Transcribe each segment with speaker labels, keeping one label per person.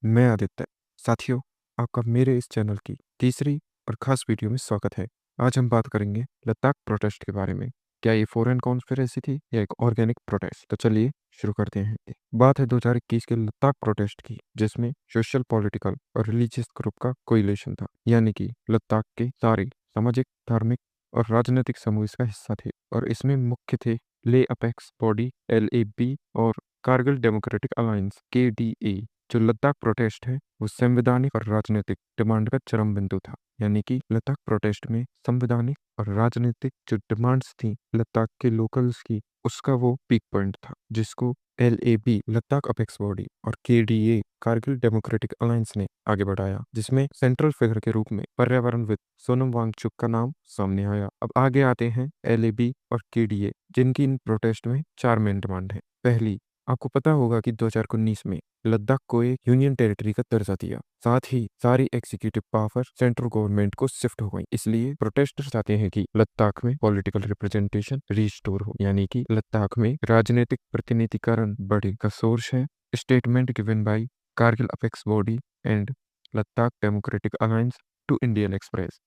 Speaker 1: मैं आदित्य। साथियों, आपका मेरे इस चैनल की तीसरी और खास वीडियो में स्वागत है। आज हम बात करेंगे लद्दाख प्रोटेस्ट के बारे में। क्या ये फॉरेन कॉन्स्पिरेसी थी या एक ऑर्गेनिक प्रोटेस्ट? तो चलिए शुरू करते हैं। बात है 2021 के लद्दाख प्रोटेस्ट की, जिसमें सोशल, पॉलिटिकल और रिलीजियस ग्रुप का कोइलेशन था, यानी कि लद्दाख के सारे सामाजिक, धार्मिक और राजनीतिक समूह इसका हिस्सा थे। और इसमें मुख्य थे ले अपेक्स बॉडी LAB और कारगिल डेमोक्रेटिक अलायंस KDA। जो लद्दाख प्रोटेस्ट है वो संवैधानिक और राजनीतिक डिमांड का चरम बिंदु था, यानी कि लद्दाख प्रोटेस्ट में संवैधानिक और राजनीतिक जो डिमांड्स थी लद्दाख के लोकल्स की, उसका वो पीक पॉइंट था, जिसको LAB लद्दाख अपेक्स बॉडी और KDA कारगिल डेमोक्रेटिक अलायंस ने आगे बढ़ाया, जिसमें सेंट्रल फिगर के रूप में पर्यावरणविद सोनम वांगचुक का नाम सामने आया। अब आगे आते हैं LAB और KDA, जिनकी इन प्रोटेस्ट में चार मेन डिमांड है। पहली, आपको पता होगा कि 2019 में लद्दाख को एक यूनियन टेरिटरी का दर्जा दिया। साथ ही सारी एग्जीक्यूटिव पावर सेंट्रल गवर्नमेंट को शिफ्ट हो गई। इसलिए प्रोटेस्टर्स चाहते हैं कि लद्दाख में पॉलिटिकल रिप्रेजेंटेशन रिस्टोर हो, यानी कि लद्दाख में राजनीतिक प्रतिनिधिकरण बढ़े। का सोर्स है statement given by Kargil apex body and Ladakh democratic alliance to Indian Express.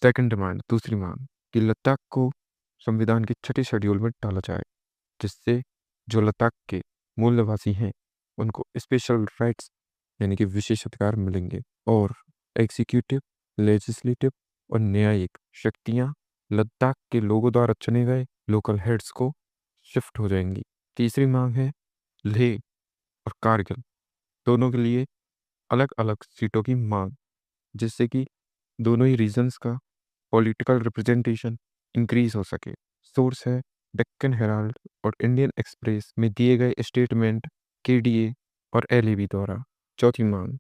Speaker 1: Second demand, दूसरी मांग, कि लद्दाख को संविधान के छठे शेड्यूल में डाला जाए, जिससे जो लद्दाख के मूल निवासी हैं उनको स्पेशल राइट्स यानी कि विशेष अधिकार मिलेंगे, और एग्जीक्यूटिव, लेजिस्लेटिव और न्यायिक शक्तियां लद्दाख के लोगों द्वारा चुने गए लोकल हेड्स को शिफ्ट हो जाएंगी। तीसरी मांग है लेह और कारगिल दोनों के लिए अलग अलग सीटों की मांग, जिससे कि दोनों ही रीजन्स का पॉलिटिकल रिप्रेजेंटेशन इंक्रीज हो सके। सोर्स है डेक्कन हेराल्ड और इंडियन एक्सप्रेस में दिए गए स्टेटमेंट KDA और LAB द्वारा। चौथी मांग,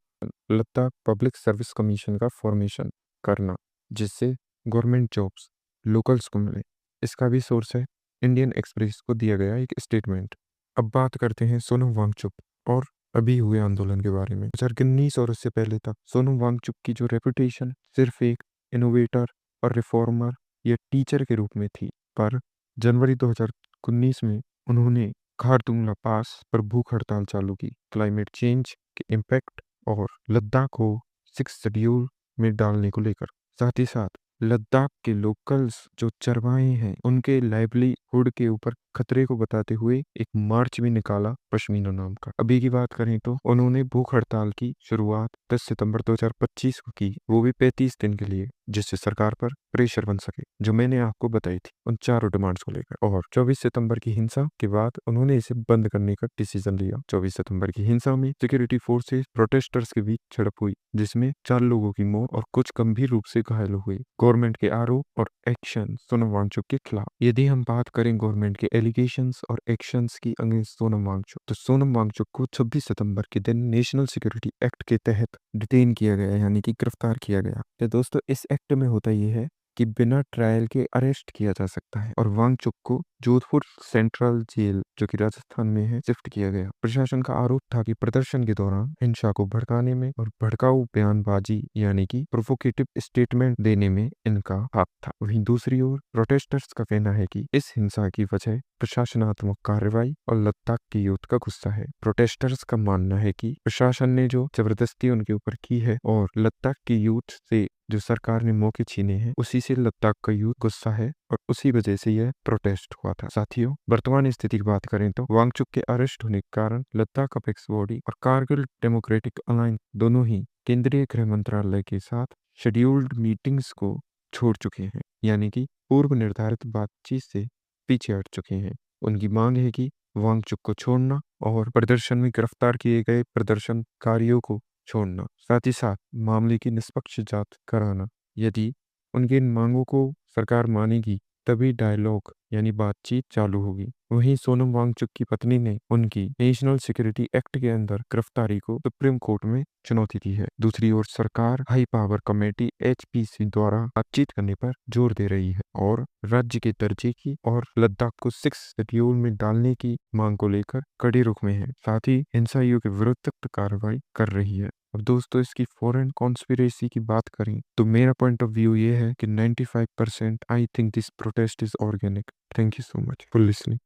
Speaker 1: लद्दाख पब्लिक सर्विस कमीशन का फॉर्मेशन करना, जिससे गवर्नमेंट जॉब्स लोकल्स को मिले। इसका भी सोर्स है इंडियन एक्सप्रेस को दिया गया एक स्टेटमेंट। अब बात करते हैं सोनम वांगचुक और अभी हुए आंदोलन के बारे में। 2019 और उससे पहले तक सोनम वांगचुक की जो रेपुटेशन सिर्फ एक इनोवेटर और रिफॉर्मर या टीचर के रूप में थी, पर जनवरी 2019 में उन्होंने खारदुंगला पास पर भूख हड़ताल चालू की, क्लाइमेट चेंज के इम्पैक्ट और लद्दाख को 6 शेड्यूल में डालने को लेकर। साथ ही साथ लद्दाख के लोकल्स जो चरवाहे हैं उनके लाइवलीहुड के ऊपर खतरे को बताते हुए एक मार्च भी निकाला पश्मीना नाम का। अभी की बात करें तो उन्होंने भूख हड़ताल की शुरुआत 10 सितंबर 2025 को की, वो भी 35 दिन के लिए, जिससे सरकार पर प्रेशर बन सके, जो मैंने आपको बताई थी उन चारों डिमांड्स को लेकर। और 24 सितंबर की हिंसा के बाद उन्होंने इसे बंद करने का डिसीजन लिया। 24 सितंबर की हिंसा में सिक्योरिटी फोर्सेस प्रोटेस्टर्स के बीच झड़प हुई, जिसमें 4 लोगों की मौत और कुछ गंभीर रूप से घायल हुए। गवर्नमेंट के आरोप और एक्शन सोनम वांगचुक के खिलाफ। यदि हम बात करें गवर्नमेंट के एलिगेशंस और एक्शंस की अगेंस्ट सोनम वांगचुक, तो सोनम वांगचुक को 26 सितंबर के दिन नेशनल सिक्योरिटी एक्ट के तहत डिटेन किया गया, यानी कि गिरफ्तार किया गया। तो दोस्तों, इस एक्ट में होता यह है कि बिना ट्रायल के अरेस्ट किया जा सकता है, और वांगचुक को जोधपुर सेंट्रल जेल, जो कि राजस्थान में है, शिफ्ट किया गया। प्रशासन का आरोप था कि प्रदर्शन के दौरान हिंसा को भड़काने में और भड़काऊ बयानबाजी यानी कि प्रोवोकेटिव स्टेटमेंट देने में इनका हाथ था। वहीं दूसरी ओर प्रोटेस्टर्स का कहना है कि इस हिंसा की वजह प्रशासनात्मक कार्रवाई और लद्दाख के यूथ का गुस्सा है। प्रोटेस्टर्स का मानना है कि प्रशासन ने जो जबरदस्ती उनके ऊपर की है और लद्दाख के यूथ से जो सरकार ने मौके छीने हैं, उसी से लद्दाख का यूथ गुस्सा है और उसी वजह से यह प्रोटेस्ट हुआ था। साथियों, वर्तमान स्थिति की बात करें तो वांगचुक के अरेस्ट होने के कारण लद्दाख अपेक्स बॉडी और कारगिल डेमोक्रेटिक अलायंस दोनों ही केंद्रीय गृह मंत्रालय के साथ शेड्यूल्ड मीटिंग्स को छोड़ चुके हैं, यानी कि पूर्व निर्धारित बातचीत से पीछे हट चुके हैं। उनकी मांग है कि वांगचुक को छोड़ना और प्रदर्शन में गिरफ्तार किए गए प्रदर्शनकारियों को छोड़ना, साथ ही साथ मामले की निष्पक्ष जांच कराना। यदि उनकी इन मांगों को सरकार मानेगी तभी डायलॉग यानी बातचीत चालू होगी। वहीं सोनम वांगचुक की पत्नी ने उनकी नेशनल सिक्योरिटी एक्ट के अंदर गिरफ्तारी को सुप्रीम कोर्ट में चुनौती दी है। दूसरी ओर सरकार हाई पावर कमेटी HPC द्वारा बातचीत करने पर जोर दे रही है और राज्य के दर्जे की और लद्दाख को 6 शेड्यूल में डालने की मांग को लेकर कड़े रुख में है। साथ ही हिंसाइयों के विरुद्ध सख्त कार्रवाई कर रही है। अब दोस्तों, इसकी फॉरेन कॉन्स्पिरेसी की बात करें तो मेरा पॉइंट ऑफ व्यू ये है कि 95% I think this protest is organic. Thank you so much for listening.